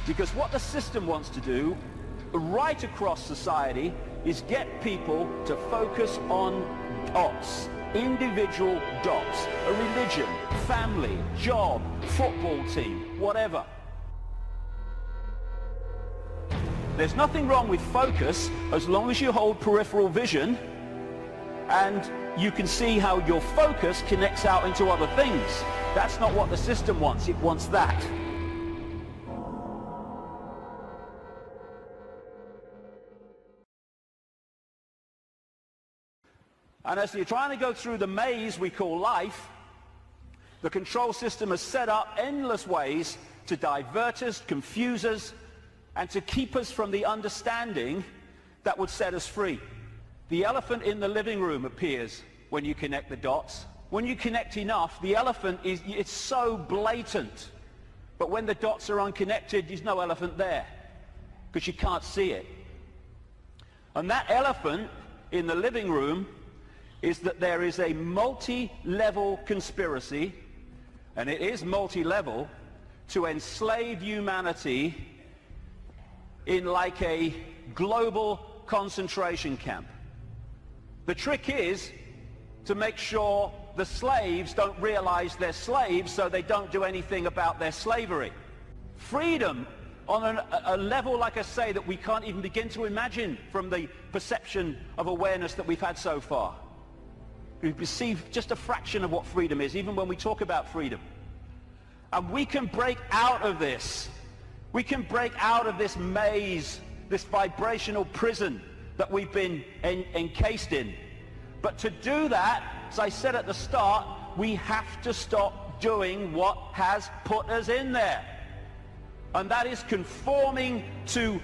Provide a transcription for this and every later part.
Because what the system wants to do right across society is get people to focus on dots, individual dots, a religion, family, job, football team, whatever. There's nothing wrong with focus as long as you hold peripheral vision and you can see how your focus connects out into other things. That's not what the system wants. It wants that. And as you're trying to go through the maze we call life, the control system has set up endless ways to divert us, confuse us, and to keep us from the understanding that would set us free. The elephant in the living room appears when you connect the dots. When you connect enough, the elephant it's so blatant. But when the dots are unconnected, there's no elephant there because you can't see it. And that elephant in the living room is that there is a multi-level conspiracy, and it is multi-level, to enslave humanity in like a global concentration camp. The trick is to make sure the slaves don't realize they're slaves, so they don't do anything about their slavery. Freedom on a level, like I say, that we can't even begin to imagine from the perception of awareness that we've had so far. We perceive just a fraction of what freedom is, even when we talk about freedom. And we can break out of this. We can break out of this maze, this vibrational prison that we've been encased in. But to do that, as I said at the start, we have to stop doing what has put us in there. And that is conforming to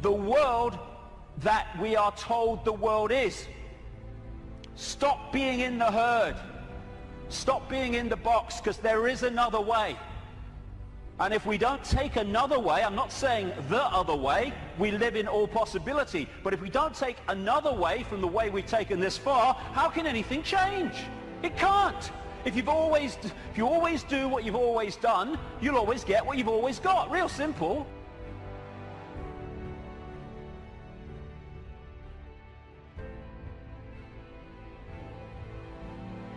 the world that we are told the world is. Stop being in the herd. Stop being in the box, because there is another way. And if we don't take another way, I'm not saying the other way, we live in all possibility, but if we don't take another way from the way we've taken this far, how can anything change? It can't. If you always do what you've always done, you'll always get what you've always got. Real simple.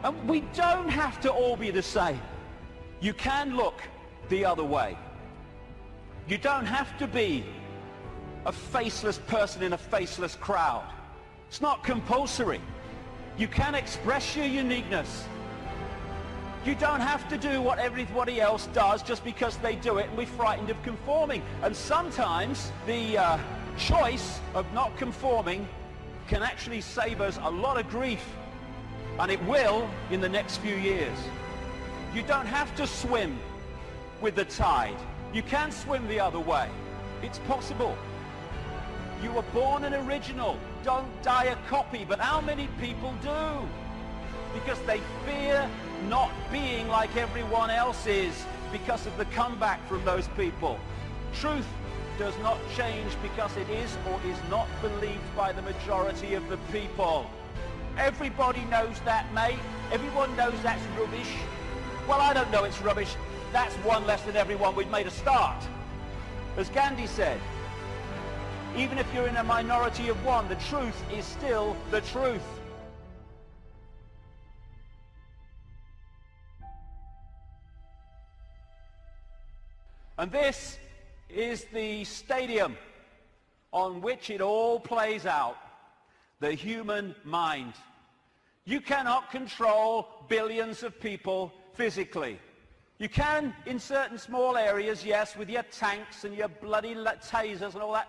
And we don't have to all be the same. You can look the other way. You don't have to be a faceless person in a faceless crowd. It's not compulsory. You can express your uniqueness. You don't have to do what everybody else does just because they do it and we're frightened of conforming. And sometimes the choice of not conforming can actually save us a lot of grief. And it will in the next few years. You don't have to swim with the tide. You can swim the other way. It's possible. You were born an original. Don't die a copy. But how many people do? Because they fear not being like everyone else is because of the comeback from those people. Truth does not change because it is or is not believed by the majority of the people. Everybody knows that, mate. Everyone knows that's rubbish. Well, I don't know it's rubbish. That's one less than everyone. We've made a start. As Gandhi said, even if you're in a minority of one, the truth is still the truth. And this is the stadium on which it all plays out. The human mind. You cannot control billions of people physically. You can in certain small areas, yes, with your tanks and your bloody tasers and all that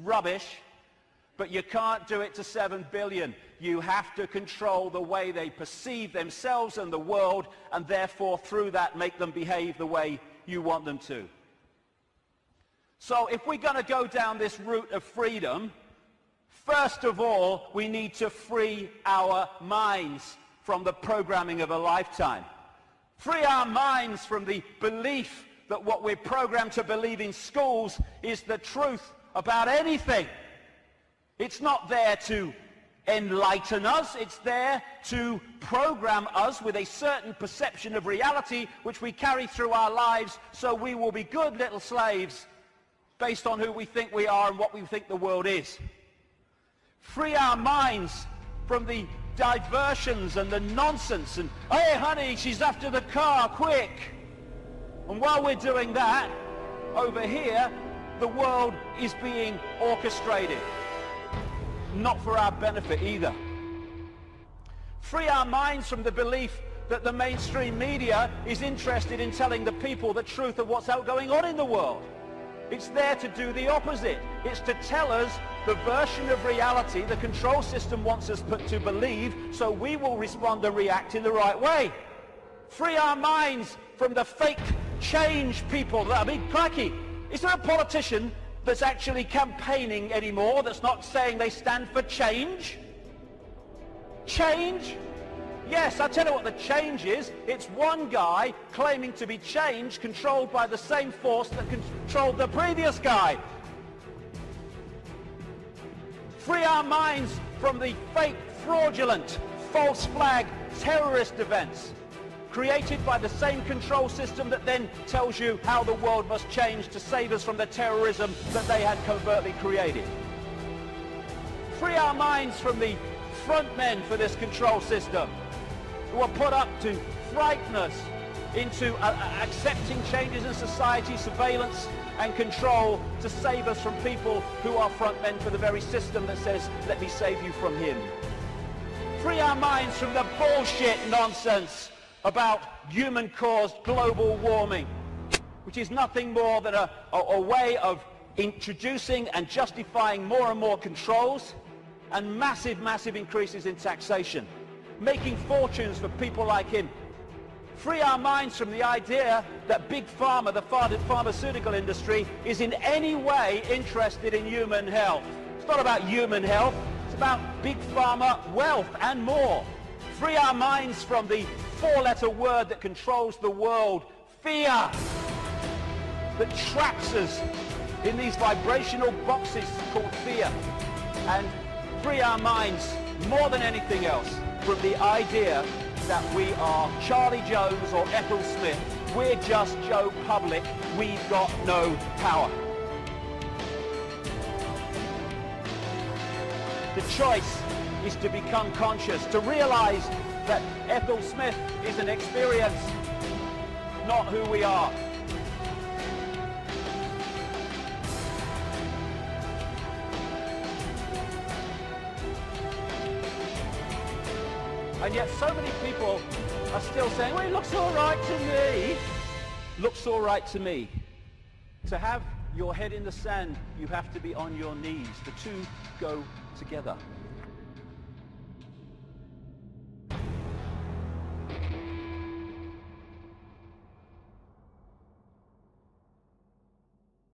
rubbish, but you can't do it to 7 billion. You have to control the way they perceive themselves and the world, and therefore through that make them behave the way you want them to. So if we're going to go down this route of freedom, first of all, we need to free our minds from the programming of a lifetime. Free our minds from the belief that what we're programmed to believe in schools is the truth about anything. It's not there to enlighten us. It's there to program us with a certain perception of reality which we carry through our lives, so we will be good little slaves based on who we think we are and what we think the world is. Free our minds from the diversions and the nonsense and, hey honey, she's after the car, quick. And while we're doing that, over here, the world is being orchestrated. Not for our benefit either. Free our minds from the belief that the mainstream media is interested in telling the people the truth of what's going on in the world. It's there to do the opposite. It's to tell us the version of reality the control system wants us to believe, so we will respond and react in the right way. Free our minds from the fake change people. I mean, crikey, is there a politician that's actually campaigning anymore that's not saying they stand for change? Change? Yes, I'll tell you what the change is. It's one guy claiming to be change, controlled by the same force that controlled the previous guy. Free our minds from the fake, fraudulent, false flag terrorist events created by the same control system that then tells you how the world must change to save us from the terrorism that they had covertly created. Free our minds from the front men for this control system who are put up to frighten us into accepting changes in society, surveillance and control to save us from people who are front men for the very system that says, let me save you from him. Free our minds from the bullshit nonsense about human-caused global warming, which is nothing more than a way of introducing and justifying more and more controls and massive, massive increases in taxation, making fortunes for people like him. Free our minds from the idea that Big Pharma, the pharmaceutical industry, is in any way interested in human health. It's not about human health, it's about Big Pharma wealth and more. Free our minds from the four-letter word that controls the world, fear, that traps us in these vibrational boxes called fear. And free our minds, more than anything else, from the idea that we are Charlie Jones or Ethel Smith. We're just Joe Public. We've got no power. The choice is to become conscious, to realize that Ethel Smith is an experience, not who we are. And yet so many people are still saying, well, it looks all right to me. Looks all right to me. To have your head in the sand, you have to be on your knees. The two go together.